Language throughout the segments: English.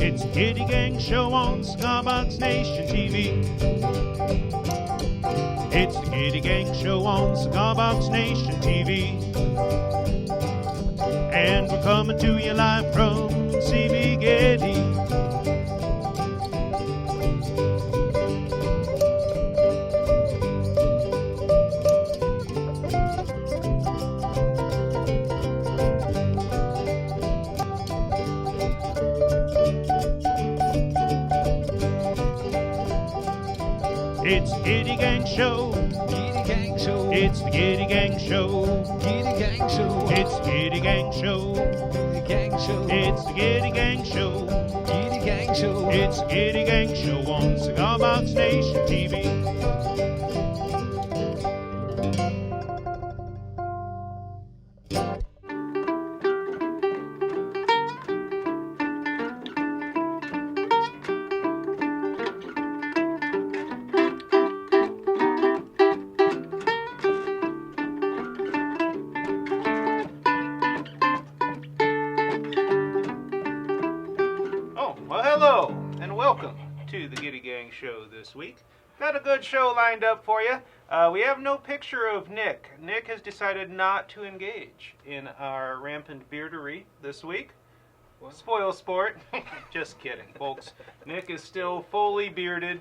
It's the Gitty Gang Show on Cigar Nation TV. It's the Gitty Gang Show on Cigar Nation TV. And we're coming to you live from CB Gitty. It's the Gitty Gang Show. Gitty Gang Show. It's the Gitty Gang Show. Gitty Gang Show. It's the Gitty Gang Show. Gitty Gang Show. It's the Gitty Gang Show. Gitty Gang Show. It's the Gitty Gang Show on Cigar Box Nation TV. Hello and welcome to the Gitty Gang Show this week. Got a good show lined up for you. We have no picture of Nick. Nick has decided not to engage in our rampant beardery this week. What? Spoil sport. Just kidding, folks. Nick is still fully bearded.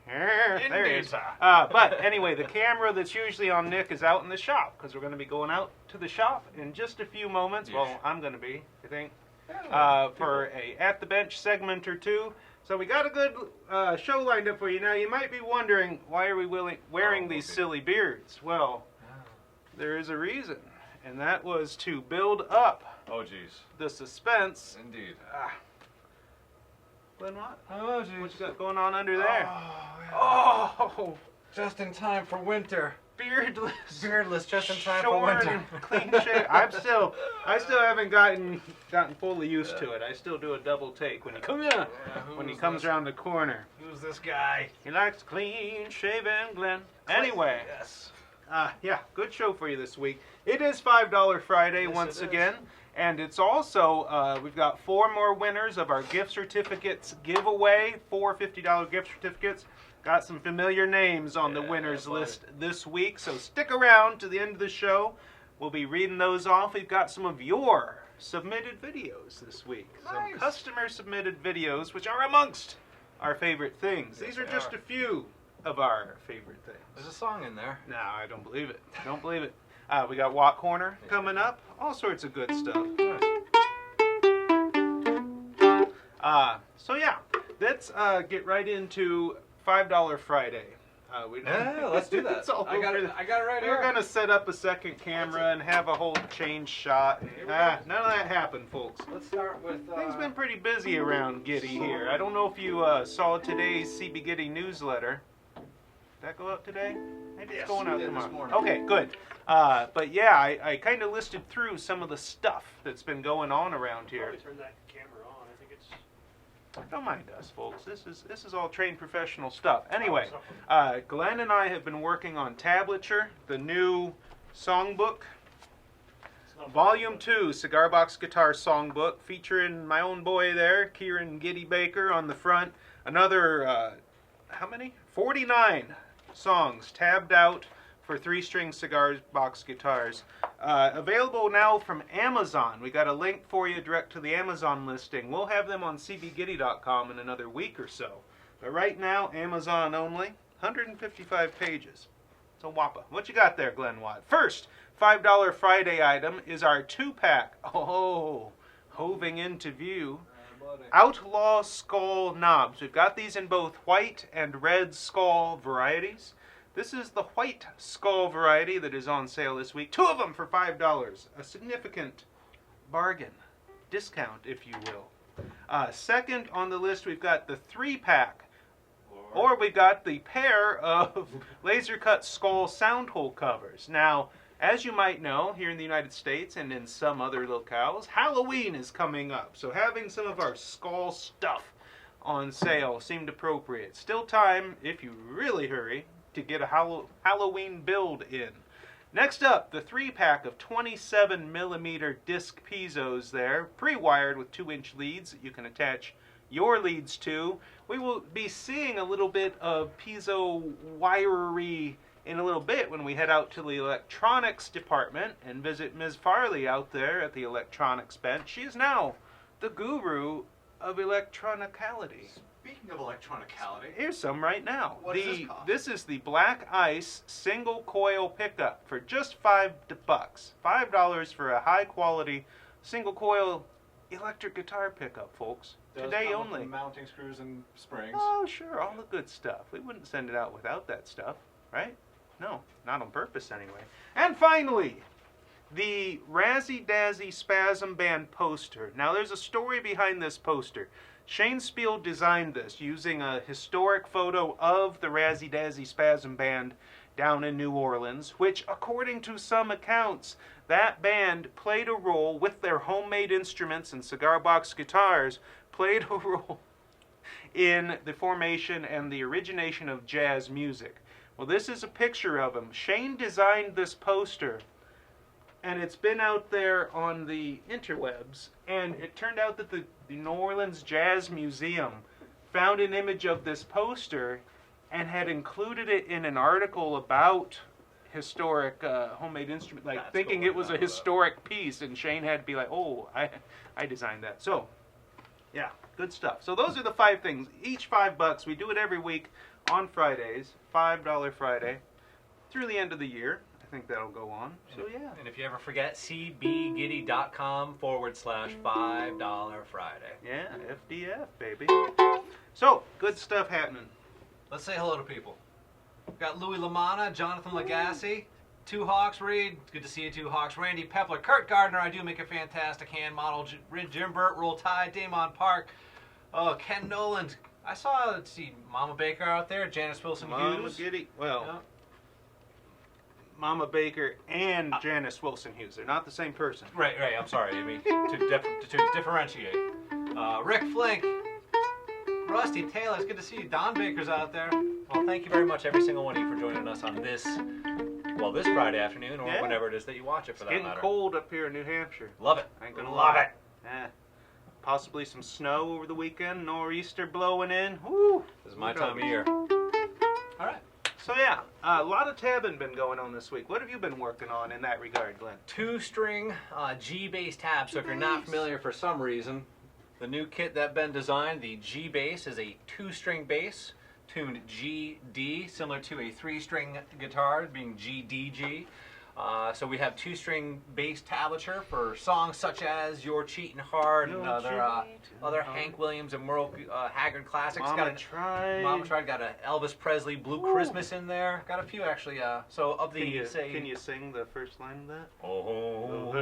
There he is. But anyway, the camera that's usually on Nick is out in the shop because we're going to be going out to the shop in just a few moments. Well, I'm going to be, I think. For a At the Bench segment or two. So we got a good show lined up for you. Now you might be wondering, why are we wearing these silly beards? Well, there is a reason, and that was to build up the suspense. Indeed. Glenn, what? Oh, geez. What you got going on under there? Oh, just in time for winter. Beardless, just in time for winter. Clean shave. I still haven't gotten fully used to it. I still do a double take when he comes around the corner. Who's this guy? He likes clean shaven, Glenn. Anyway, yes. Yeah, good show for you this week. It is $5 Friday once again, and it's also we've got 4 more winners of our gift certificates giveaway. 4 $50 gift certificates. Got some familiar names on the winners list this week, so stick around to the end of the show. We'll be reading those off. We've got some of your submitted videos this week. Nice. Some customer-submitted videos, which are amongst our favorite things. These are just a few of our favorite things. There's a song in there. No, I don't believe it. Don't believe it. We got Walk Corner coming up. All sorts of good stuff. So yeah, let's get right into $5 Friday. Let's do that. I got it right here. We're going to set up a second camera and have a whole change shot. None of that happened, folks. Let's start with... Things been pretty busy around Gitty here. I don't know if you saw today's CB Gitty newsletter. Did that go out today? Maybe it's going out tomorrow. Okay, good. But yeah, I kind of listed through some of the stuff that's been going on around here. Turn that camera on. I think it's... Don't mind us, folks. This is all trained professional stuff. Anyway, Glenn and I have been working on Tablature, the new songbook. Volume 2, Cigar Box Guitar Songbook, featuring my own boy there, Kieran Gitty Baker on the front. Another, how many? 49 songs tabbed out for 3-string Cigar Box guitars. Available now from Amazon. We got a link for you direct to the Amazon listing. We'll have them on cbgitty.com in another week or so. But right now, Amazon only, 155 pages. It's a whopper. What you got there, Glenn Watt? First, $5 Friday item is our 2-pack. Oh, hoving into view. Outlaw Skull Knobs. We've got these in both white and red skull varieties. This is the white skull variety that is on sale this week. 2 of them for $5. A significant bargain. Discount, if you will. Second on the list, we've got the 3-pack. Or we've got the pair of laser cut skull sound hole covers. Now, as you might know, here in the United States and in some other locales, Halloween is coming up. So having some of our skull stuff on sale seemed appropriate. Still time, if you really hurry, to get a Halloween build in. Next up, the 3-pack of 27mm disc piezo's there, pre-wired with 2-inch leads that you can attach your leads to. We will be seeing a little bit of piezo wirery in a little bit when we head out to the electronics department and visit Ms. Farley out there at the electronics bench. She is now the guru of electronicality. Speaking of electronicality, Here's some right now. What does this cost? This is the Black Ice single coil pickup for just $5. $5 for a high quality single coil electric guitar pickup, folks. does Today come with only. the mounting screws and springs. Oh, sure, all the good stuff. We wouldn't send it out without that stuff, right? No, not on purpose anyway. And finally, the Razzie Dazzy Spasm Band poster. Now, there's a story behind this poster. Shane Spiel designed this using a historic photo of the Razzie Dazzy Spasm Band down in New Orleans, which, according to some accounts, that band played a role with their homemade instruments and cigar box guitars, played a role in the formation and the origination of jazz music. Well, this is a picture of him. Shane designed this poster, and it's been out there on the interwebs, and it turned out that the New Orleans Jazz Museum found an image of this poster and had included it in an article about historic homemade instrument, like That's thinking cool. it was a historic piece, and Shane had to be like, oh, I designed that. So, yeah, good stuff. So those are the 5 things, each $5. We do it every week on Fridays, $5 Friday, through the end of the year. I think that'll go on. So yeah. And if you ever forget, cbgitty.com/$5 Friday. Yeah, FDF, baby. So, good stuff happening. Let's say hello to people. We've got Louis Lamanna, Jonathan Lagasse, Two Hawks Reed. It's good to see you, Two Hawks. Randy Pepler, Kurt Gardner. I do make a fantastic hand model. Jim Burt, Roll Tide, Damon Park. Oh, Ken Noland. I saw, let's see, Mama Baker out there, Janice Wilson Mama Hughes. Gitty. Well, Yeah. Mama Baker and Janice Wilson Hughes. They're not the same person. Right, I'm sorry. I mean, to differentiate. Rick Flink, Rusty Taylor. It's good to see you. Don Baker's out there. Well, thank you very much, every single one of you, for joining us on this Friday afternoon, or Yeah. whenever it is that you watch it, for It's that getting matter. cold up here in New Hampshire. Love it. I ain't gonna Love lie. it. Possibly some snow over the weekend, nor'easter blowing in. Woo! This is my Who time of knows? year. All right. So yeah, a lot of tabbing been going on this week. What have you been working on in that regard, Glenn? 2-string G-bass tab. So if you're not familiar for some reason, the new kit that Ben designed, the G-bass, is a 2-string bass tuned G-D, similar to a 3-string guitar, being G-D-G. So we have 2-string bass tablature for songs such as "You're Cheating Hard" and other Hank Williams and Merle Haggard classics. Mama Tried. Mama Tried. Got a Elvis Presley "Blue Christmas" in there. Got a few actually. So of the Can you sing the first line of that? Oh,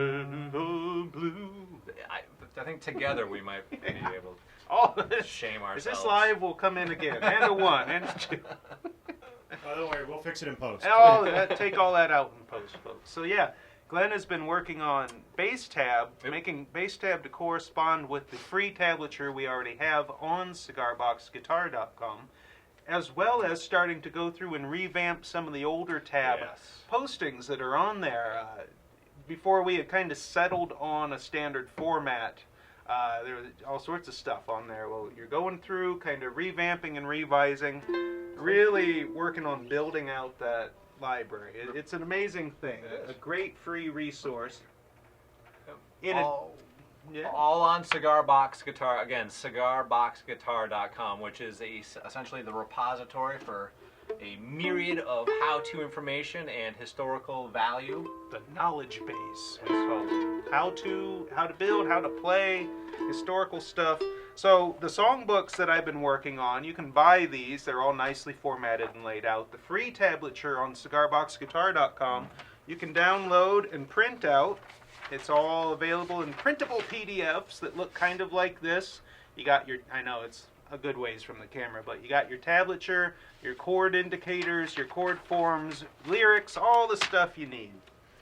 Blue. I think together we might be able to Oh, shame is ourselves. this live? We'll come in again. And a 1, and a 2. Don't worry, we'll fix it in post. And all that, take all that out in post, folks. So yeah, Glenn has been working on bass tab, making bass tab to correspond with the free tablature we already have on cigarboxguitar.com, as well as starting to go through and revamp some of the older tab postings that are on there. Before we had kind of settled on a standard format, there was all sorts of stuff on there. Well, you're going through, kind of revamping and revising, really working on building out that library. It's an amazing thing, a great free resource. All on Cigar Box Guitar. Again, cigarboxguitar.com, which is essentially the repository for a myriad of how-to information and historical value. The knowledge base. It's called how to build, how to play, historical stuff. So the songbooks that I've been working on, you can buy these. They're all nicely formatted and laid out. The free tablature on cigarboxguitar.com, you can download and print out. It's all available in printable PDFs that look kind of like this. You got your, I know it's a good ways from the camera, but you got your tablature, your chord indicators, your chord forms, lyrics, all the stuff you need.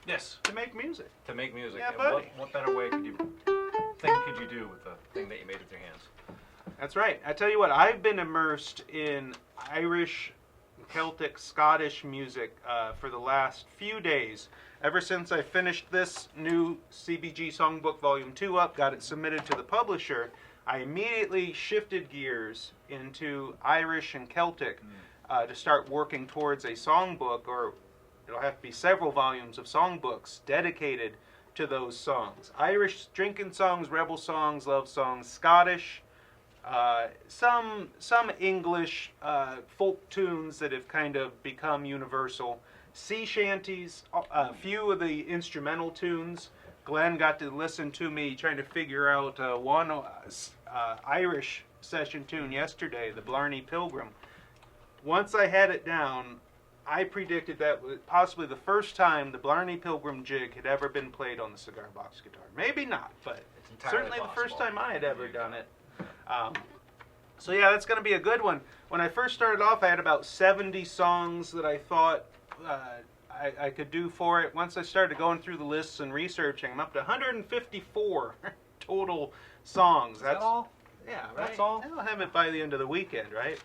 Yes. To make music. To make music. Yeah, And buddy. what better way could you do with the thing that you made with your hands? That's right. I tell you what, I've been immersed in Irish Celtic, Scottish music for the last few days. Ever since I finished this new CBG Songbook Volume 2 up, got it submitted to the publisher, I immediately shifted gears into Irish and Celtic to start working towards a songbook, or it'll have to be several volumes of songbooks dedicated to those songs. Irish drinking songs, rebel songs, love songs, Scottish, some English folk tunes that have kind of become universal, sea shanties, a few of the instrumental tunes. Glenn got to listen to me trying to figure out one Irish session tune yesterday, the Blarney Pilgrim. Once I had it down, I predicted that was possibly the first time the Blarney Pilgrim jig had ever been played on the cigar box guitar. Maybe not, but certainly the first time I had ever done it. So yeah, that's going to be a good one. When I first started off, I had about 70 songs that I thought I could do for it. Once I started going through the lists and researching, I'm up to 154 total songs. That's all? Yeah, right? That's all? I'll have it by the end of the weekend, right?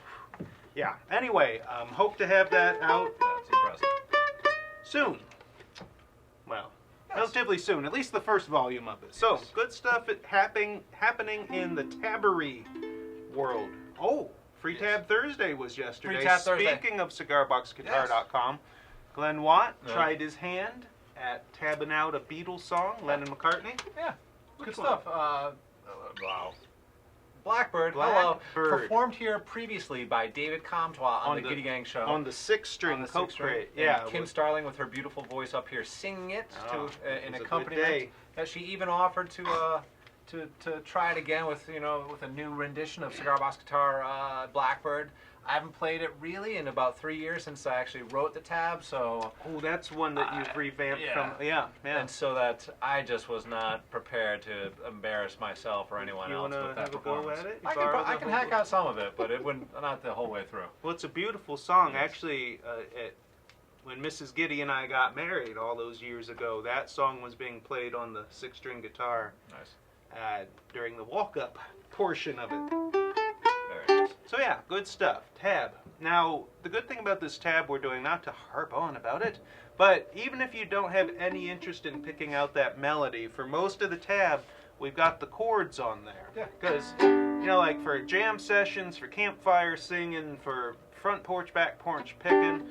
Yeah. Anyway, hope to have that out That's impressive. soon. Well, relatively soon. At least the first volume of it. So, good stuff happening in the tabbery world. Oh, Free Tab Thursday was yesterday. Free Tab Thursday. Speaking of cigarboxguitar.com, Glenn Watt tried his hand at tabbing out a Beatles song, Lennon McCartney. Yeah, Which good one? stuff. Wow. Blackbird, hello. Blackbird. Performed here previously by David Comtois on the Gitty Gang show. On the six-string Coke crate. Yeah. Kim Starling with her beautiful voice up here singing it in it was a good accompaniment. day. She even offered to try it again with with a new rendition of Cigar Box Guitar Blackbird. I haven't played it really in about 3 years since I actually wrote the tab, so... Oh, that's one that you've revamped from... Yeah. And so that I just was not prepared to embarrass myself or anyone else with that performance. Have a go at it? I can hack out some of it, but it wouldn't, not the whole way through. Well, it's a beautiful song. Actually, when Mrs. Gitty and I got married all those years ago, that song was being played on the six-string guitar during the walk-up portion of it. Very nice. So yeah, good stuff. Tab. Now, the good thing about this tab we're doing, not to harp on about it, but even if you don't have any interest in picking out that melody, for most of the tab, we've got the chords on there. Yeah. Because, you know, like for jam sessions, for campfire singing, for front porch, back porch picking,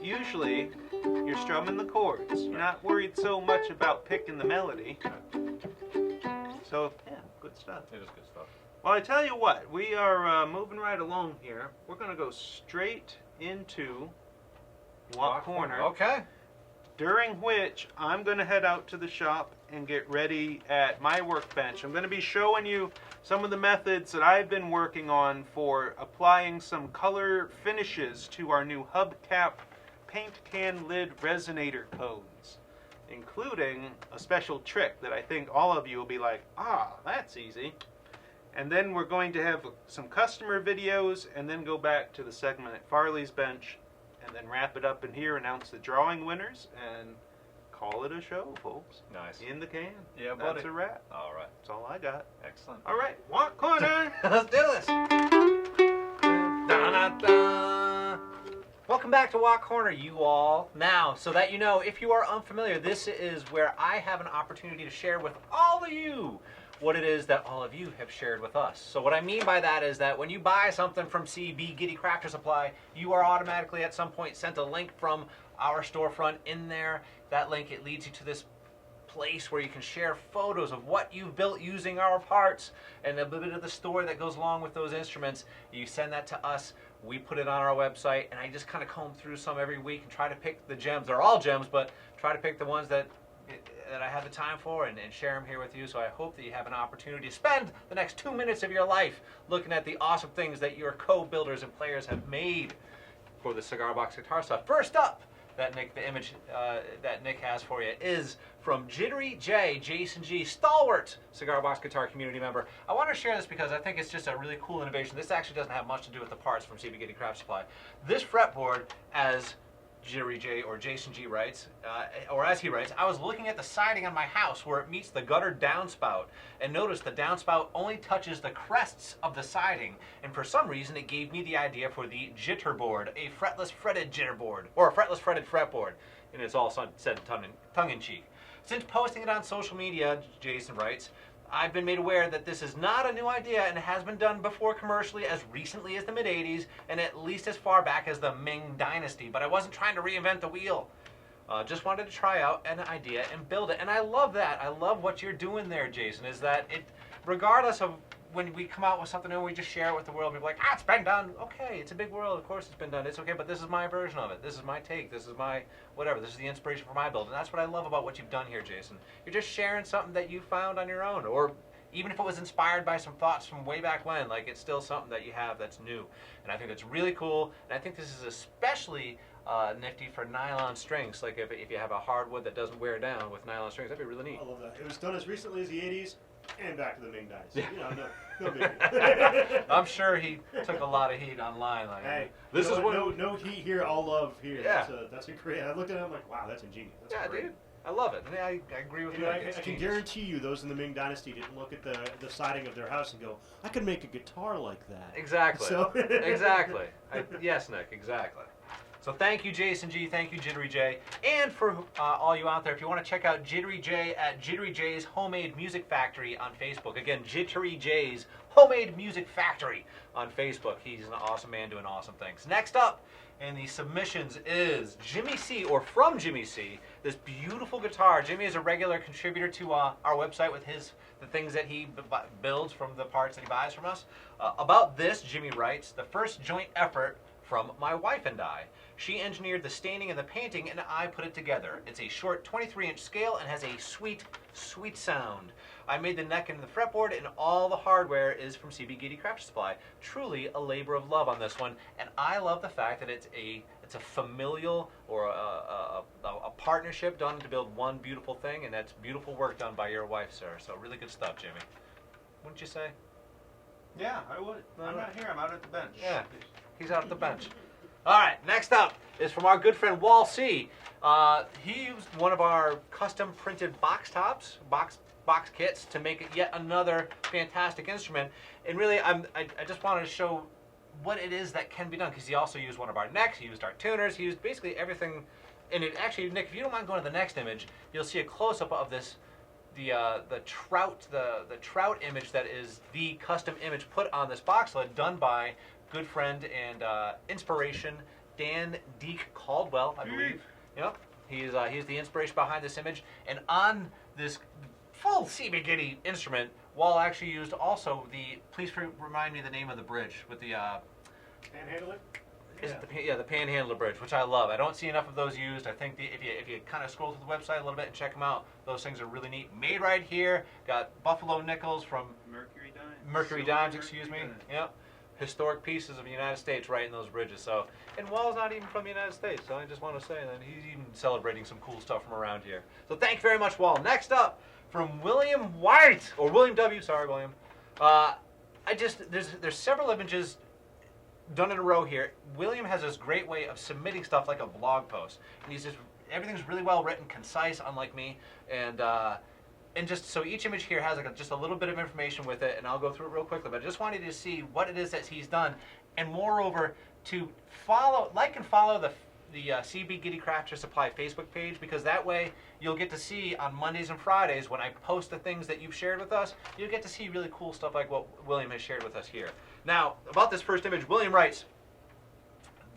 usually you're strumming the chords. You're not worried so much about picking the melody. So, yeah, good stuff. It is good stuff. Well, I tell you what, we are moving right along here. We're going to go straight into Walk Corner, Okay. during which I'm going to head out to the shop and get ready at my workbench. I'm going to be showing you some of the methods that I've been working on for applying some color finishes to our new hubcap paint can lid resonator cones, including a special trick that I think all of you will be like, ah, that's easy. And then we're going to have some customer videos and then go back to the segment at Farley's Bench and then wrap it up in here, announce the drawing winners, and call it a show, folks. Nice. In the can. Yeah, buddy. That's a wrap. All right. That's all I got. Excellent. All right, Walk Corner. Let's do this. Da-da-da. Welcome back to Walk Corner, you all. Now, so that you know, if you are unfamiliar, this is where I have an opportunity to share with all of you what it is that all of you have shared with us. So what I mean by that is that when you buy something from CB Gitty Crafter Supply, you are automatically at some point sent a link from our storefront in there. That link, it leads you to this place where you can share photos of what you've built using our parts and a bit of the story that goes along with those instruments. You send that to us, we put it on our website, and I just kind of comb through some every week and try to pick the gems. They're all gems, but try to pick the ones that I have the time for and share them here with you. So I hope that you have an opportunity to spend the next 2 minutes of your life looking at the awesome things that your co-builders and players have made for the Cigar Box Guitar stuff. First up, the image that Nick has for you is from Jittery J, Jason G, stalwart Cigar Box Guitar community member. I want to share this because I think it's just a really cool innovation. This actually doesn't have much to do with the parts from CB Gitty Craft Supply. This fretboard, as Jittery J or Jason G writes, or as he writes, I was looking at the siding on my house where it meets the gutter downspout and noticed the downspout only touches the crests of the siding, and for some reason it gave me the idea for the jitterboard, a fretless fretted jitterboard, or a fretless fretted fretboard, and it's all said tongue-in-cheek. Since posting it on social media, Jason writes, I've been made aware that this is not a new idea and has been done before commercially as recently as the mid-'80s and at least as far back as the Ming Dynasty, but I wasn't trying to reinvent the wheel. Just wanted to try out an idea and build it, and I love that. I love what you're doing there, Jason, is that it, regardless of when we come out with something new, we just share it with the world. People are like, it's been done. Okay, it's a big world. Of course it's been done. It's okay, but this is my version of it. This is my take. This is my whatever. This is the inspiration for my build. And that's what I love about what you've done here, Jason. You're just sharing something that you found on your own. Or even if it was inspired by some thoughts from way back when, like it's still something that you have that's new. And I think it's really cool. And I think this is especially nifty for nylon strings. Like if you have a hardwood that doesn't wear down with nylon strings, that'd be really neat. I love that. It was done as recently as the 80s and back to the Ming Dynasty. You know, no big. I'm sure he took a lot of heat online. Like, Hey, this is what no heat here, all love here. Yeah. That's a great. I looked at it, I'm like, wow, that's ingenious. That's yeah, great. dude. I love it. And I agree with And you. I It's can genius. guarantee you, those in the Ming Dynasty didn't look at the siding of their house and go, I could make a guitar like that. Exactly. So- Exactly. Yes, Nick. Exactly. So thank you, Jason G. Thank you, Jittery J. And for all you out there, if you want to check out Jittery J at Jittery J's Homemade Music Factory on Facebook. Again, Jittery J's Homemade Music Factory on Facebook. He's an awesome man doing awesome things. Next up in the submissions is Jimmy C, or from Jimmy C, this beautiful guitar. Jimmy is a regular contributor to our website with the things that he builds from the parts that he buys from us. About this, Jimmy writes, the first joint effort from my wife and I. She engineered the staining and the painting, and I put it together. It's a short 23-inch scale and has a sweet, sweet sound. I made the neck and the fretboard, and all the hardware is from CB Gitty Craft Supply. Truly a labor of love on this one, and I love the fact that it's a familial or a partnership done to build one beautiful thing, and that's beautiful work done by your wife, sir. So really good stuff, Jimmy. Wouldn't you say? Yeah, I would. I'm not here. I'm out at the bench. Yeah, he's out at the bench. All right, next up is from our good friend Wall C. He used one of our custom printed box tops, box kits, to make yet another fantastic instrument. And really, I just wanted to show what it is that can be done, because he also used one of our necks, he used our tuners, he used basically everything. And it actually, Nick, if you don't mind going to the next image, you'll see a close-up of this, the trout image that is the custom image put on this box lid, done by good friend and inspiration Dan Deke Caldwell, I believe. Yep, he's the inspiration behind this image. And on this full CB Gitty instrument, Wall actually used also the. Please remind me the name of the bridge with the. Panhandle it? Is it the Panhandler bridge, which I love. I don't see enough of those used. I think if you kind of scroll through the website a little bit and check them out, those things are really neat. Made right here. Got buffalo nickels from Mercury Dimes, excuse me. Yep. Historic pieces of the United States right in those bridges. So, and Wall's not even from the United States, so I just want to say that he's even celebrating some cool stuff from around here. So thank you very much, Wall. Next up, from William White, or William W. Sorry, William. There's several images done in a row here. William has this great way of submitting stuff like a blog post, and everything's really well written, concise, unlike me, and just so each image here has just a little bit of information with it, and I'll go through it real quickly. But I just wanted you to see what it is that he's done, and moreover to follow the CB Gitty Crafter Supply Facebook page, because that way you'll get to see on Mondays and Fridays when I post the things that you've shared with us. You'll get to see really cool stuff like what William has shared with us here. Now, about this first image, William writes,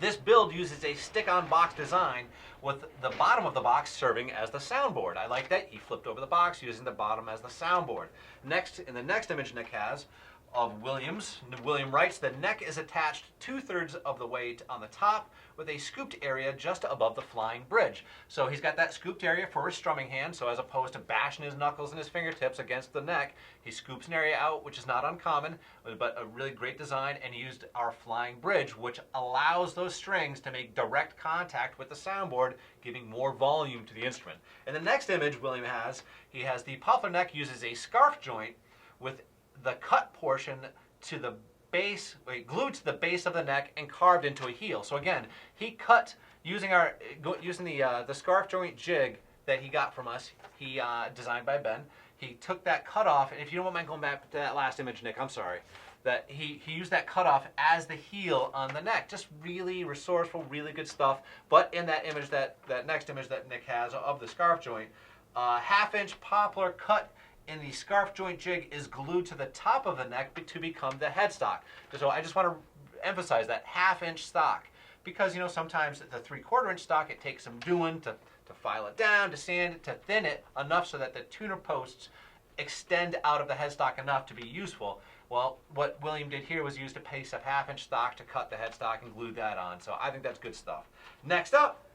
this build uses a stick-on box design with the bottom of the box serving as the soundboard. I like that. He flipped over the box using the bottom as the soundboard. Next, in the next image Nick has of William writes, the neck is attached 2/3 of the way on the top with a scooped area just above the flying bridge. So he's got that scooped area for his strumming hand, so as opposed to bashing his knuckles and his fingertips against the neck, he scoops an area out, which is not uncommon, but a really great design, and he used our flying bridge, which allows those strings to make direct contact with the soundboard, giving more volume to the instrument. In the next image William has, he has the puffler neck uses a scarf joint with the cut portion to the base, glued to the base of the neck and carved into a heel. So again, he cut using the scarf joint jig that he got from us. He designed by Ben. He took that cutoff, and if you don't mind going back to that last image, Nick, I'm sorry. That he used that cutoff as the heel on the neck. Just really resourceful, really good stuff. But in that image, that next image that Nick has of the scarf joint, half-inch poplar cut in the scarf joint jig is glued to the top of the neck to become the headstock. So I just want to emphasize that half-inch stock, because sometimes the 3/4 inch stock, it takes some doing to file it down, to sand it, to thin it enough so that the tuner posts extend out of the headstock enough to be useful. Well, what William did here was use a piece of half-inch stock to cut the headstock and glue that on. So I think that's good stuff. Next up,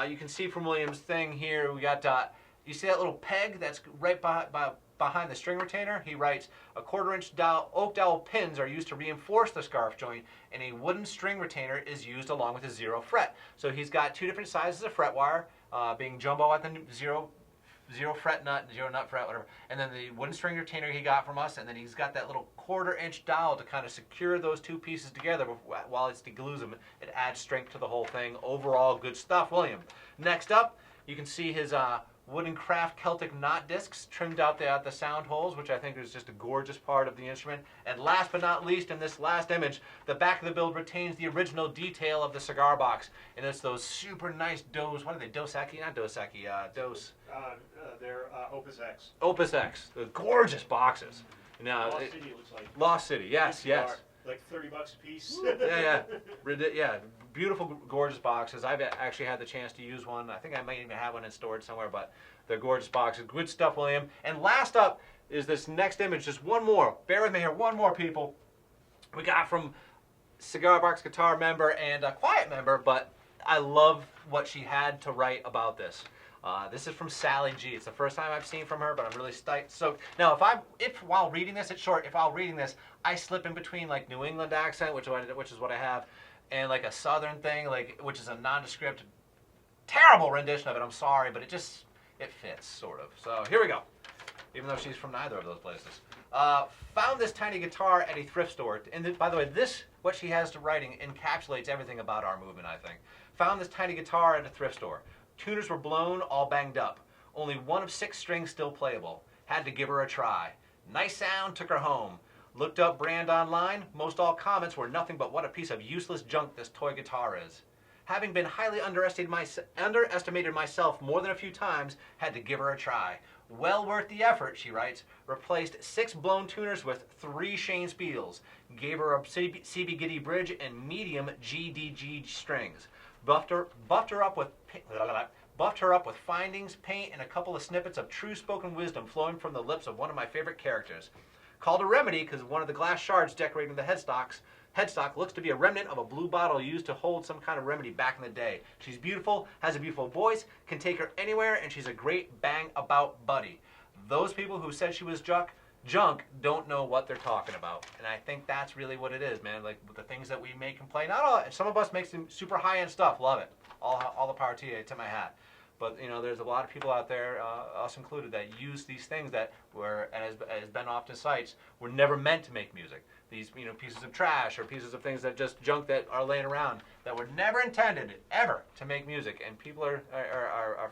you can see from William's thing here, we got, you see that little peg that's right behind the string retainer? He writes, a 1/4 inch oak dowel pins are used to reinforce the scarf joint, and a wooden string retainer is used along with a 0 fret. So he's got 2 different sizes of fret wire, being jumbo at the 0 fret nut, 0 nut fret, whatever. And then the wooden string retainer he got from us, and then he's got that little 1/4 inch dowel to kind of secure those 2 pieces together while it's deglues them. It adds strength to the whole thing. Overall, good stuff, William. Next up, you can see his wooden craft Celtic knot discs trimmed out the sound holes, which I think is just a gorgeous part of the instrument. And last but not least, in this last image, the back of the build retains the original detail of the cigar box, and it's those super nice Dos. What are they? Dos Equis? Not Dos Equis. Dos. They're Opus X. Opus X. The gorgeous boxes. Now, Lost City, it looks like. Lost City. Yes, yes. Like $30 a piece. Yeah. Beautiful, gorgeous boxes. I've actually had the chance to use one. I think I might even have one in storage somewhere, but they're gorgeous boxes. Good stuff, William. And last up is this next image. Just one more. Bear with me here. One more, people. We got from Cigar Box Guitar member and a Quiet member, but I love what she had to write about this. This is from Sally G. It's the first time I've seen from her, but I'm really stoked. Now, if while reading this, it's short. If while reading this, I slip in between like New England accent, which is what I have, and like a Southern thing, which is a nondescript, terrible rendition of it. I'm sorry, but it fits sort of. So here we go. Even though she's from neither of those places. Found this tiny guitar at a thrift store, and by the way, what she has to writing encapsulates everything about our movement, I think. Found this tiny guitar at a thrift store. Tuners were blown, all banged up. Only 1 of 6 strings still playable. Had to give her a try. Nice sound, took her home. Looked up brand online. Most all comments were nothing but what a piece of useless junk this toy guitar is. Having been highly underestimated myself more than a few times, had to give her a try. Well worth the effort, she writes. Replaced 6 blown tuners with 3 Shane Spiels. Gave her a CB Gitty bridge and medium GDG strings. Buffed her up with findings, paint, and a couple of snippets of true spoken wisdom flowing from the lips of one of my favorite characters. Called a remedy because one of the glass shards decorating the headstock looks to be a remnant of a blue bottle used to hold some kind of remedy back in the day. She's beautiful, has a beautiful voice, can take her anywhere, and she's a great bang-about buddy. Those people who said she was junk don't know what they're talking about. And I think that's really what it is, man. Like the things that we make and play. Not all. Some of us make some super high-end stuff. Love it. All the power to you. To my hat. But there's a lot of people out there, us included, that use these things that were, and as Ben often cites, were never meant to make music. These pieces of trash or pieces of things that just junk that are laying around that were never intended ever to make music. And people are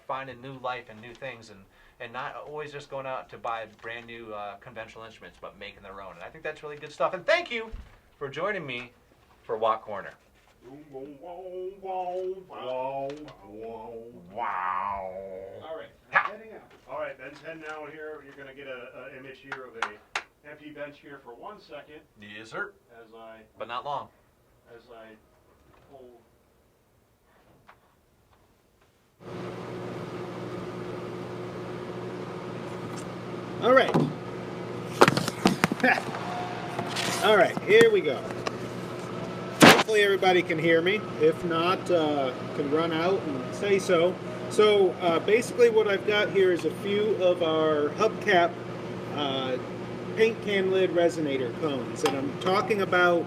finding new life and new things and not always just going out to buy brand new conventional instruments, but making their own. And I think that's really good stuff. And thank you for joining me for Watt Corner. Wow. All right, heading out. All right, Ben's heading out here. You're going to get an image here of a empty bench here for 1 second. Yes, sir. But not long. As I pull. All right. All right, here we go. Hopefully everybody can hear me. If not, can run out and say so. So basically what I've got here is a few of our hubcap paint can lid resonator cones. And I'm talking about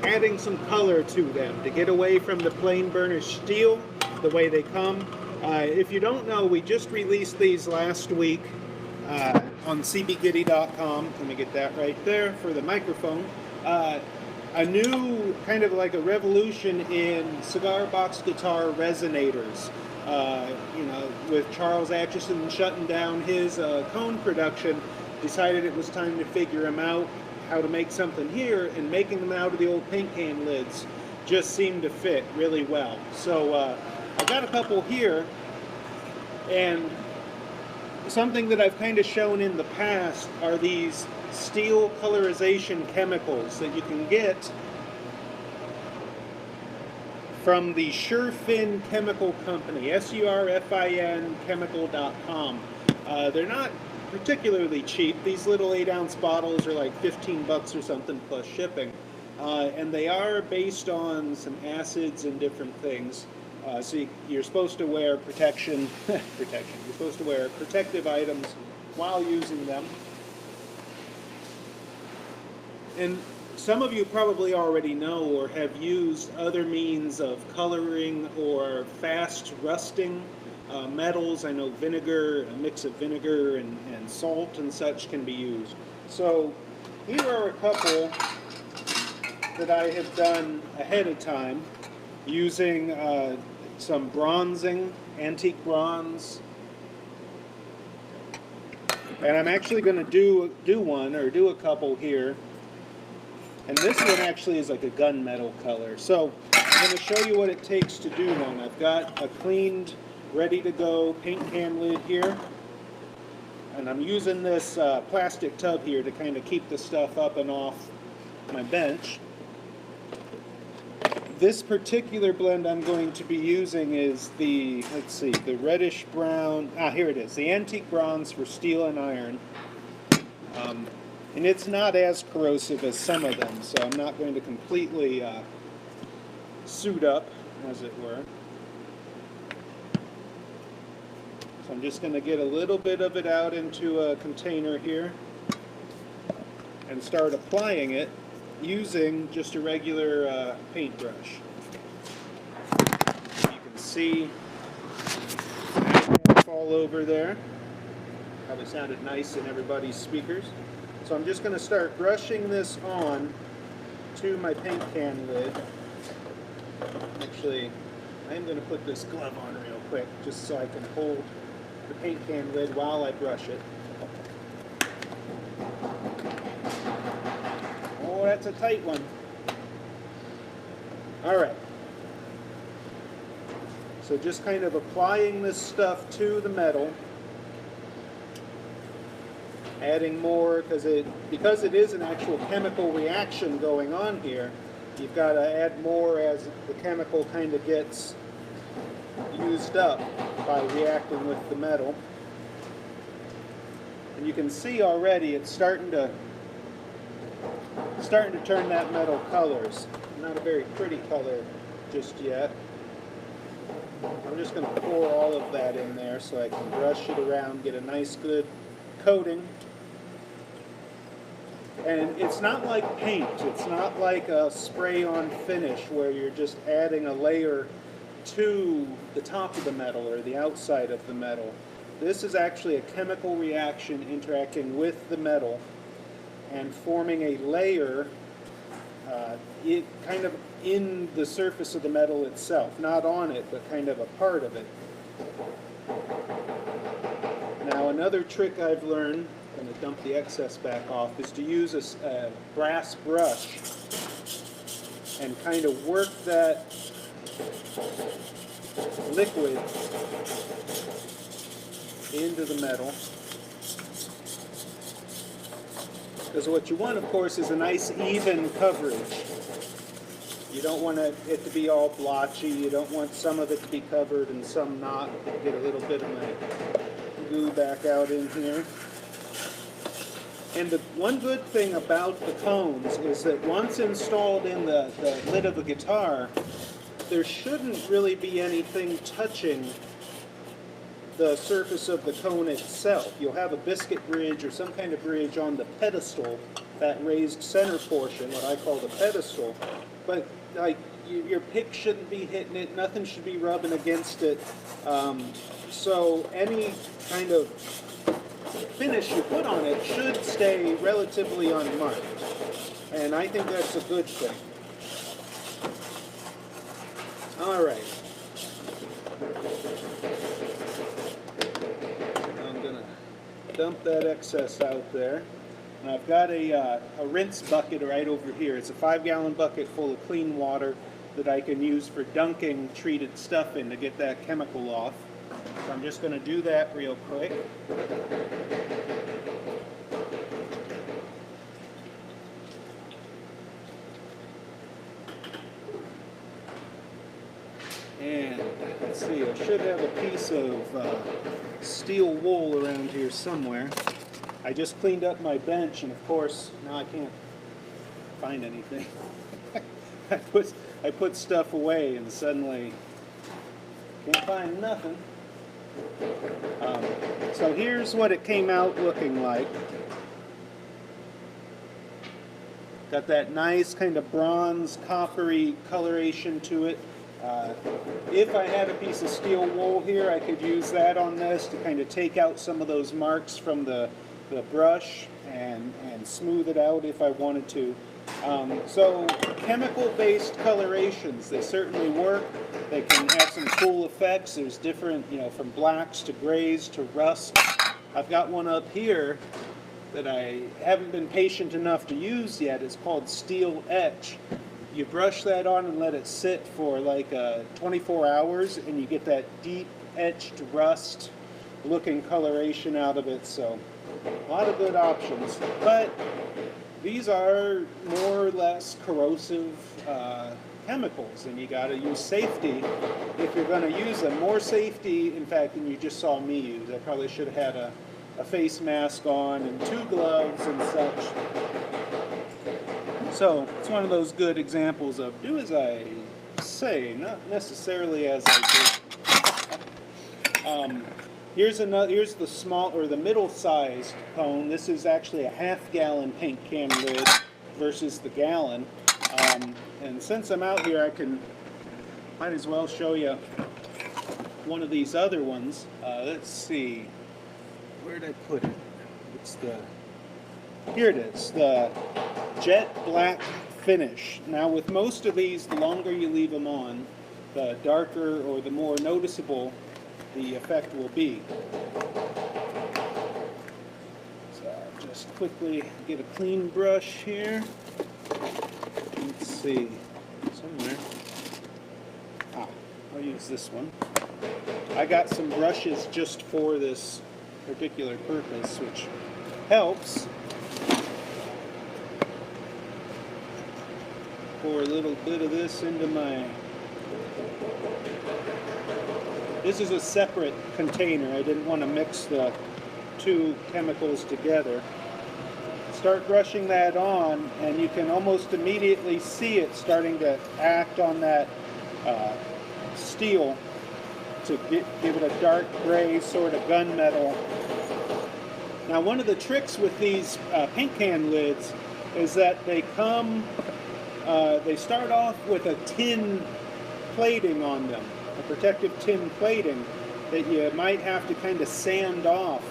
adding some color to them to get away from the plain burnished steel, the way they come. If you don't know, we just released these last week on cbgitty.com. Let me get that right there for the microphone. a new kind of like a revolution in cigar box guitar resonators. You know, with Charles Atchison shutting down his cone production, decided it was time to figure him out how to make something here, and making them out of the old paint can lids just seemed to fit really well. So I got a couple here, and something that I've kind of shown in the past are these steel colorization chemicals that you can get from the Surefin Chemical Company, SURFIN chemical.com. They're not particularly cheap. These little 8-ounce bottles are like 15 bucks or something plus shipping. And they are based on some acids and different things. So you're supposed to wear protection. You're supposed to wear protective items while using them. And some of you probably already know or have used other means of coloring or fast rusting metals. I know vinegar, a mix of vinegar and salt and such can be used. So here are a couple that I have done ahead of time using some bronzing, antique bronze. And I'm actually going to do a couple here. And this one actually is like a gunmetal color. So I'm going to show you what it takes to do one. I've got a cleaned, ready to go paint can lid here. And I'm using this plastic tub here to kind of keep the stuff up and off my bench. This particular blend I'm going to be using is the, let's see, the reddish brown, here it is, the antique bronze for steel and iron. And it's not as corrosive as some of them, so I'm not going to completely suit up, as it were. So I'm just going to get a little bit of it out into a container here and start applying it using just a regular paintbrush. You can see all over there. Probably sounded nice in everybody's speakers. So I'm just going to start brushing this on to my paint can lid. Actually, I'm going to put this glove on real quick just so I can hold the paint can lid while I brush it. Oh, that's a tight one. Alright. So just kind of applying this stuff to the metal. Adding more, because it is an actual chemical reaction going on here, you've got to add more as the chemical kind of gets used up by reacting with the metal. And you can see already it's starting to turn that metal colors. Not a very pretty color just yet. I'm just going to pour all of that in there so I can brush it around, get a nice good coating. And it's not like paint. It's not like a spray-on finish where you're just adding a layer to the top of the metal or the outside of the metal. This is actually a chemical reaction interacting with the metal and forming a layer kind of in the surface of the metal itself. Not on it, but kind of a part of it. Now another trick I've learned, I'm going to dump the excess back off, is to use a brass brush and kind of work that liquid into the metal. Because what you want, of course, is a nice even coverage. You don't want it to be all blotchy. You don't want some of it to be covered and some not. Get a little bit of my glue back out in here. And the one good thing about the cones is that once installed in the lid of the guitar, there shouldn't really be anything touching the surface of the cone itself. You'll have a biscuit bridge or some kind of bridge on the pedestal, that raised center portion, what I call the pedestal. But like your pick shouldn't be hitting it, nothing should be rubbing against it. So any kind of finish you put on it should stay relatively unmarked. And I think that's a good thing. All right. I'm going to dump that excess out there. And I've got a rinse bucket right over here. It's a 5-gallon bucket full of clean water that I can use for dunking treated stuff in to get that chemical off. So I'm just going to do that real quick. And let's see, I should have a piece of steel wool around here somewhere. I just cleaned up my bench, and of course, now I can't find anything. I put stuff away, and suddenly can't find nothing. So here's what it came out looking like. Got that nice kind of bronze, coppery coloration to it. If I had a piece of steel wool here, I could use that on this to kind of take out some of those marks from the brush and smooth it out if I wanted to. So chemical-based colorations, they certainly work. They can have some cool effects. There's different, from blacks to grays to rust. I've got one up here that I haven't been patient enough to use yet. It's called Steel Etch. You brush that on and let it sit for like 24 hours, and you get that deep etched rust looking coloration out of it. So a lot of good options, but these are more or less corrosive chemicals, and you got to use safety if you're going to use them. More safety, in fact, than you just saw me use. I probably should have had a face mask on and 2 gloves and such. So it's one of those good examples of do as I say, not necessarily as I do. Here's the small or the middle-sized cone. This is actually a half-gallon paint can lid versus the gallon. And since I'm out here, might as well show you one of these other ones. Let's see, where did I put it? Here it is, the jet black finish. Now with most of these, the longer you leave them on, the darker or the more noticeable the effect will be. So I'll just quickly get a clean brush here. Let's see, somewhere. I'll use this one. I got some brushes just for this particular purpose, which helps. Pour a little bit of this into my... This is a separate container. I didn't want to mix the 2 chemicals together. Start brushing that on, and you can almost immediately see it starting to act on that steel to give it a dark gray sort of gunmetal. Now one of the tricks with these paint can lids is that they start off with a tin plating on them, a protective tin plating that you might have to kind of sand off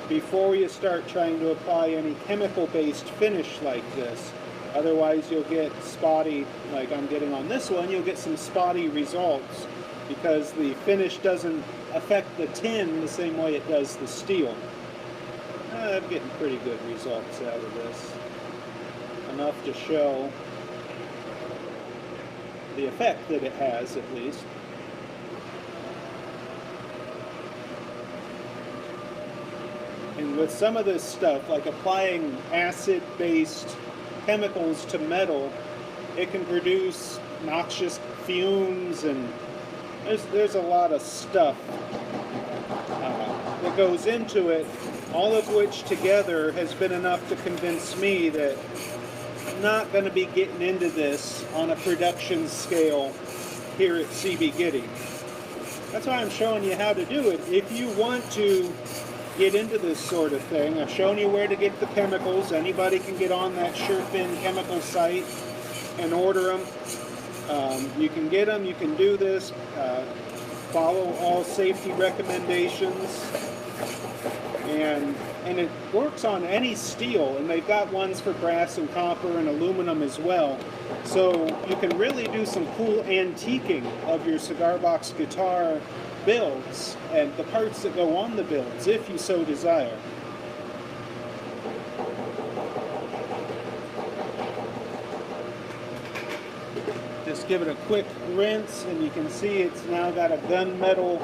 before you start trying to apply any chemical-based finish like this. Otherwise you'll get spotty, like I'm getting on this one, you'll get some spotty results because the finish doesn't affect the tin the same way it does the steel. I'm getting pretty good results out of this. Enough to show the effect that it has, at least. And with some of this stuff, like applying acid-based chemicals to metal, it can produce noxious fumes, and there's a lot of stuff that goes into it, all of which together has been enough to convince me that I'm not going to be getting into this on a production scale here at CB Gitty. That's why I'm showing you how to do it. If you want to get into this sort of thing, I've shown you where to get the chemicals. Anybody can get on that Surefin chemical site and order them. You can get them, you can do this, follow all safety recommendations. and it works on any steel, and they've got ones for brass and copper and aluminum as well. So you can really do some cool antiquing of your cigar box guitar builds and the parts that go on the builds, if you so desire. Just give it a quick rinse, and you can see it's now got a gunmetal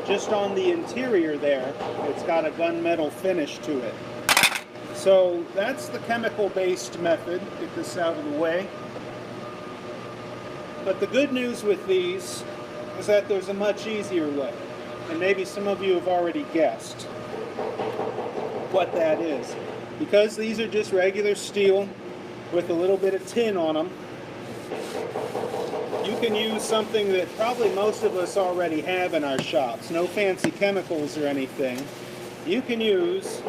just on the interior there. It's got a gunmetal finish to it. So that's the chemical-based method. Get this out of the way. But the good news with these is that there's a much easier way. And maybe some of you have already guessed what that is. Because these are just regular steel with a little bit of tin on them, you can use something that probably most of us already have in our shops. No fancy chemicals or anything. You can use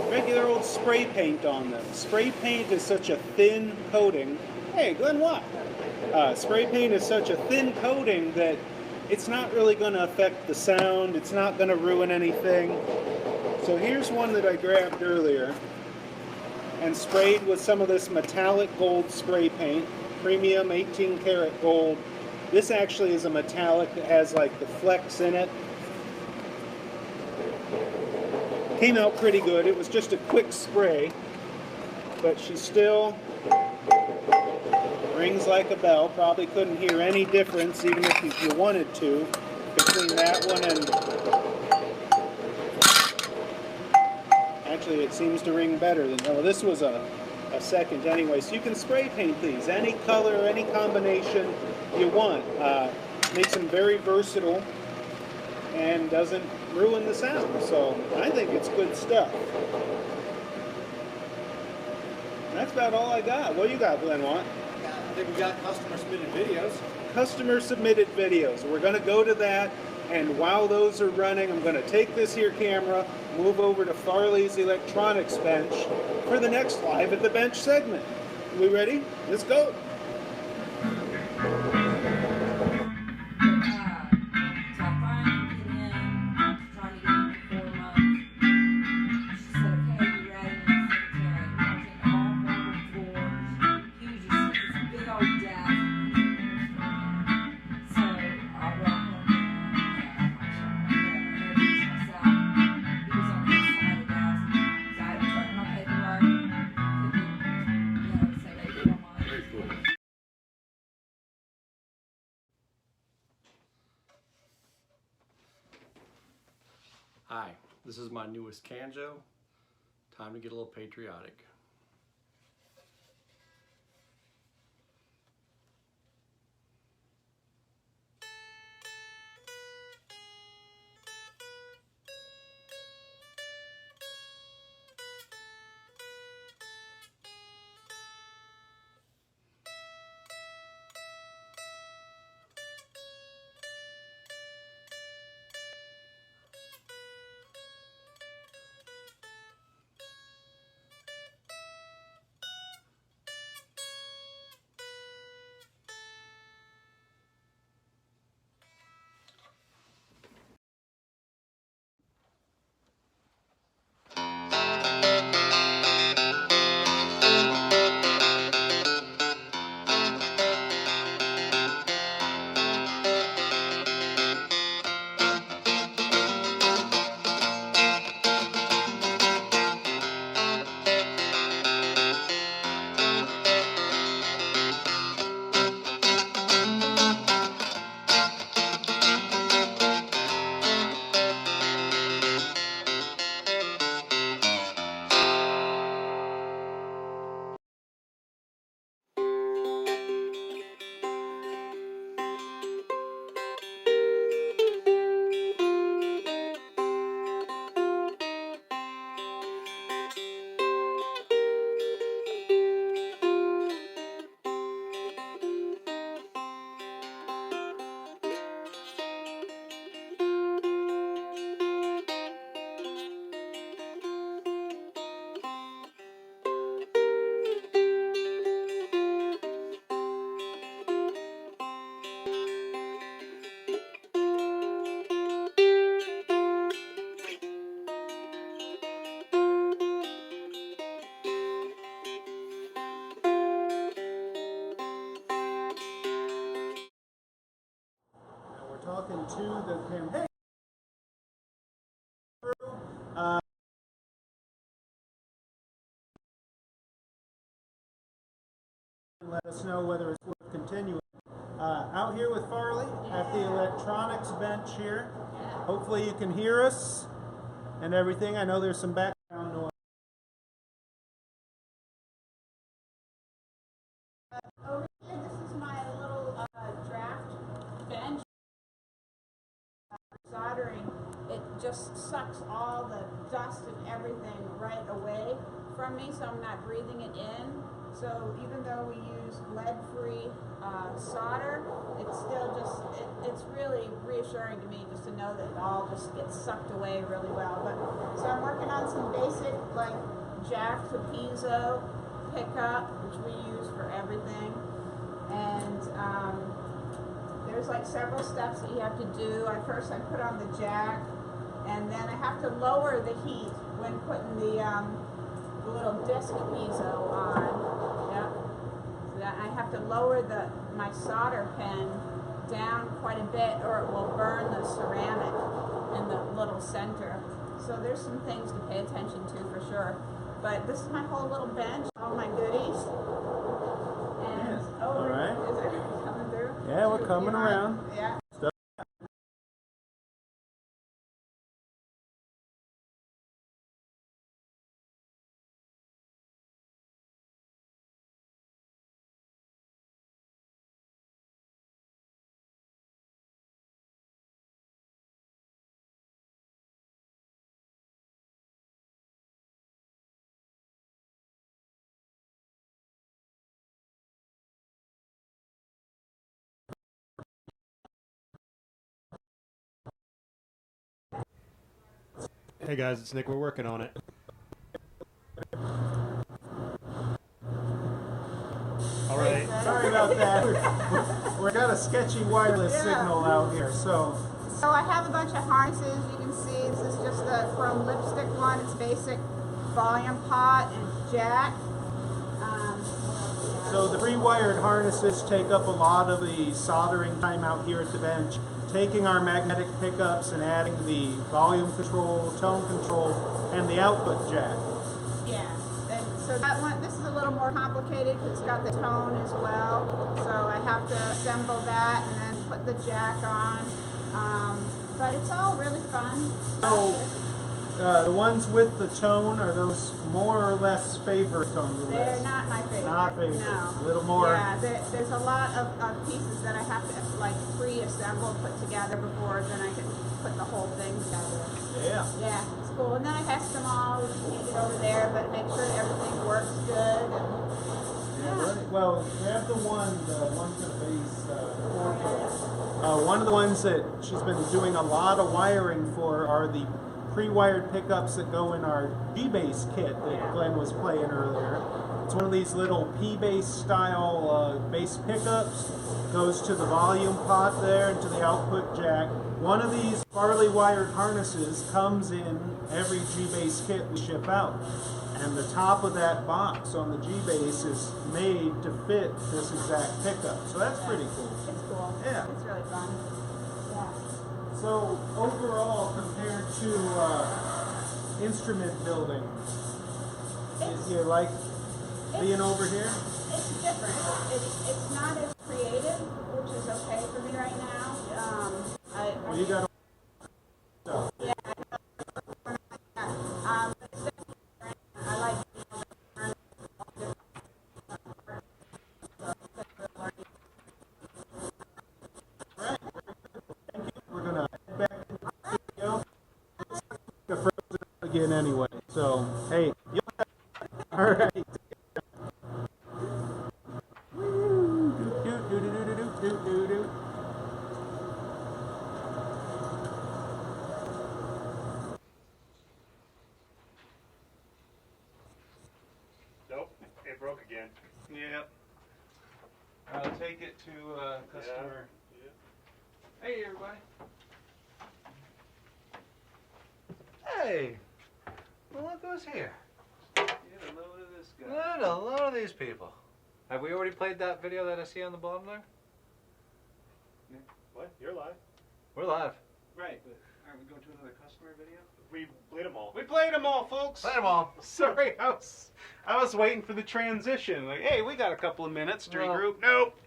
regular old spray paint on them. Spray paint is such a thin coating. Hey, Glenn Watt. Spray paint is such a thin coating that it's not really going to affect the sound. It's not going to ruin anything. So here's one that I grabbed earlier and sprayed with some of this metallic gold spray paint. Premium 18 karat gold. This actually is a metallic that has like the flecks in it. Came out pretty good. It was just a quick spray, but she still rings like a bell. Probably couldn't hear any difference even if you wanted to between that one and actually it seems to ring better than, oh, this was a second anyway. So you can spray paint these any color, any combination you want. Makes them very versatile and doesn't ruin the sound. So I think it's good stuff. And that's about all I got. What do you got, Glenn Watt? I think we got customer submitted videos. Customer submitted videos. We're going to go to that, and while those are running, I'm going to take this here camera, move over to Farley's electronics bench for the next Live at the Bench segment. We ready? Let's go. Hi, this is my newest Canjo. Time to get a little patriotic. talking to the campaign. Let us know whether it's worth continuing. Out here with Farley at the electronics bench here. Hopefully you can hear us and everything. I know there's some background noise. Over here, this is my little draft bench. Soldering, it just sucks all the dust and everything right away from me, so I'm not breathing it in. So even though we use lead-free solder, it's still just, it's really reassuring to me just to know that it all just gets sucked away really well. But so I'm working on some basic like jack to piezo pickup, which we use for everything. And there's like several steps that you have to do. First I put on the jack, and then I have to lower the heat when putting the little disc piezo on. Yep. So that I have to lower my solder pen down quite a bit, or it will burn the ceramic in the little center. So there's some things to pay attention to for sure. But this is my whole little bench, all my goodies. And All right. is it coming through? Yeah, we're coming around. Yeah. Hey guys, it's Nick. We're working on it. All right. Sorry about that. We got a sketchy wireless signal out here, so. So I have a bunch of harnesses. You can see this is just the chrome lipstick one. It's basic volume pot and jack. So the pre-wired harnesses take up a lot of the soldering time out here at the bench, taking our magnetic pickups and adding the volume control, tone control, and the output jack. Yeah. And so that one, this is a little more complicated because it's got the tone as well. So I have to assemble that and then put the jack on. But it's all really fun. So the ones with the tone, are those more or less favorite on the They're list? not my favorite. Not favorite. No. A little more. Yeah, there's a lot of pieces that I have to like pre-assemble, put together before then I can put the whole thing together. Yeah. Yeah, it's cool. And then I test them all, hand it over there, but make sure everything works good. And, Right. Well, grab the one for the base. One of the ones that she's been doing a lot of wiring for are the pre-wired pickups that go in our G-Bass kit that Glenn was playing earlier. It's one of these little P-Bass style bass pickups. Goes to the volume pot there and to the output jack. One of these Farley wired harnesses comes in every G-Bass kit we ship out. And the top of that box on the G-Bass is made to fit this exact pickup. So that's pretty cool. it's cool. Yeah. It's really fun. Yeah. So overall, compared to instrument building, you like being over here? It's different. It's not as creative, which is okay for me right now. Well, you got Yeah, I like we're gonna head back to the studio. Get frozen again anyway. So hey, all right. Nope, it broke again. Yep. I'll take it to customer. Hey, everybody. Hey, well, look who's here. Get a load of this guy. Look at a lot of these people. Have we already played that video that I see on the bottom there? What? You're live. We're live. Right, but aren't we going to another customer video? We played them all. We played them all, folks. Play them all. Sorry, I was waiting for the transition. Like, hey, we got a couple of minutes to No. regroup. Nope.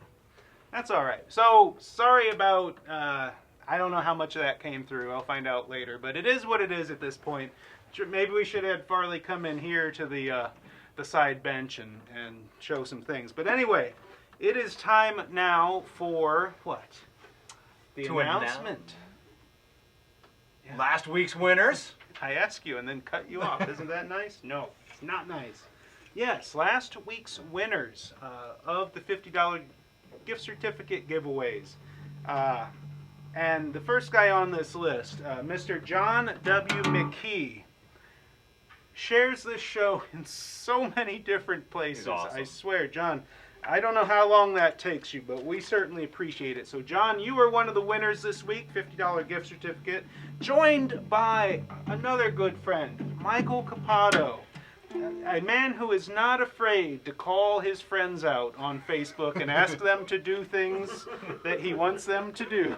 That's all right. So, sorry about, I don't know how much of that came through. I'll find out later. But it is what it is at this point. Maybe we should have Farley come in here to the side bench and show some things. But anyway, it is time now for what? The To announcement. Yeah. Last week's winners. I ask you and then cut you off. Isn't that nice? No, it's not nice. Yes, last week's winners of the $50 gift certificate giveaways. And the first guy on this list, Mr. John W. McKee, shares this show in so many different places. He's awesome. I swear, John, I don't know how long that takes you, but we certainly appreciate it. So, John, you are one of the winners this week, $50 gift certificate, joined by another good friend, Michael Capato, a man who is not afraid to call his friends out on Facebook and ask them to do things that he wants them to do.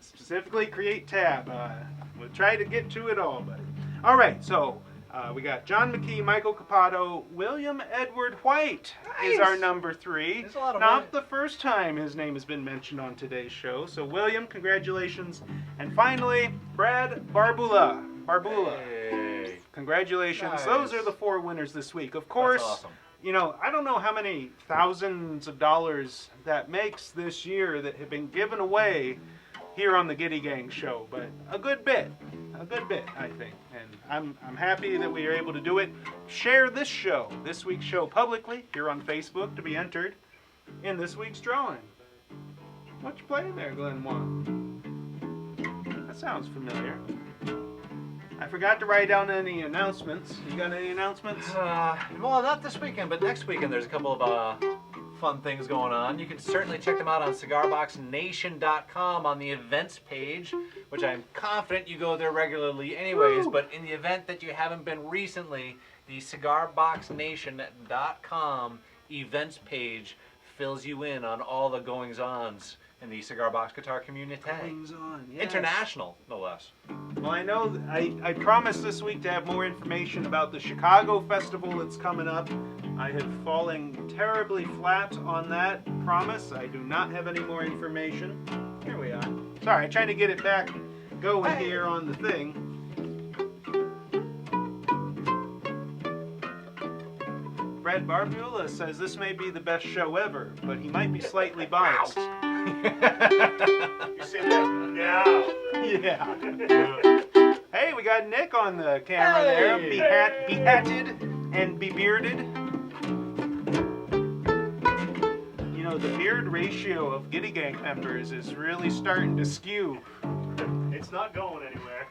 Specifically, create tab. We'll try to get to it all, buddy. All right, so we got John McKee, Michael Capato, William Edward White is our number 3. There's a lot of Not money. the first time his name has been mentioned on today's show. So, William, congratulations. And finally, Brad Barbula. Hey. Congratulations. Nice. Those are the 4 winners this week. Of course, That's awesome. you know, I don't know how many thousands of dollars that makes this year that have been given away here on the Gitty Gang show, but a good bit, I think. And I'm happy that we are able to do it. Share this show, this week's show, publicly here on Facebook to be entered in this week's drawing. What you playing there, Glenn Wan? That sounds familiar. I forgot to write down any announcements. You got any announcements? Well, not this weekend, but next weekend there's a couple of fun things going on. You can certainly check them out on cigarboxnation.com on the events page, which I'm confident you go there regularly anyways, but in the event that you haven't been recently, the cigarboxnation.com events page fills you in on all the goings-ons in the cigar box guitar community. Goings on, yes. International, no less. Well, I know I promised this week to have more information about the Chicago Festival that's coming up. I have fallen terribly flat on that promise. I do not have any more information. Here we are. Sorry, I tried to get it back going here on the thing. Brad Barbula says this may be the best show ever, but he might be slightly biased. You see that? Yeah. Hey, we got Nick on the camera there, behatted and bebearded. You know, the beard ratio of Gitty Gang members is really starting to skew. It's not going anywhere.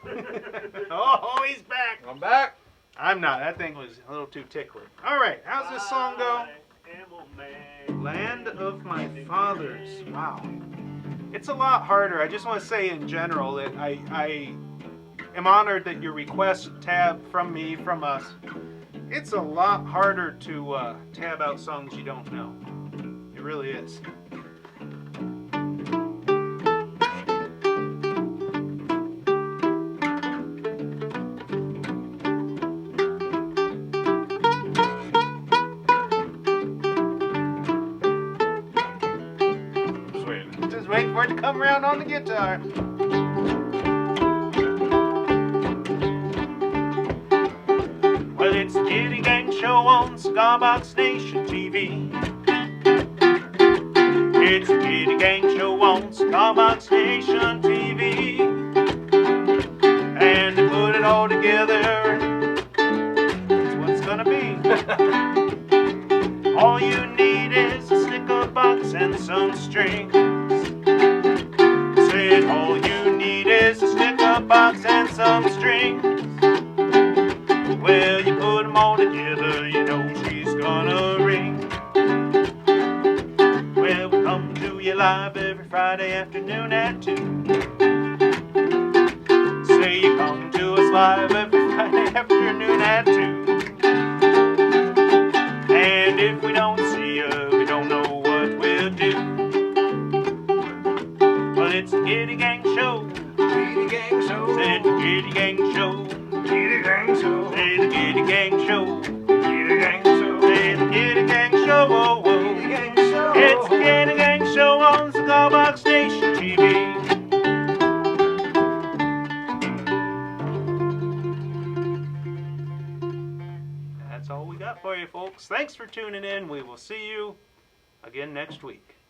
Oh, he's back. I'm back. I'm not. That thing was a little too tickly. All right, how's this song go? I am a man. Land of my fathers. Wow. It's a lot harder. I just want to say in general that I am honored that your request tab from me, from us, it's a lot harder to tab out songs you don't know. It really is. Just wait for it to come around on the guitar. Well, it's the Gitty Gang show on Cigar Box Nation TV. It's the Gitty Gang show on Cigar Box Nation TV. And to put it all together, it's what it's gonna be. All you need is a sticker box and some strings. Said all you need is a sticker box and some strings. Well, you put them all together, you know she's gonna ring. Well, we come to you live every Friday afternoon at 2. Say you come to us live every Friday afternoon at 2. And if we don't see you, we don't know what we'll do. Well, it's the Gitty Gang Anyway, folks, thanks for tuning in. We will see you again next week.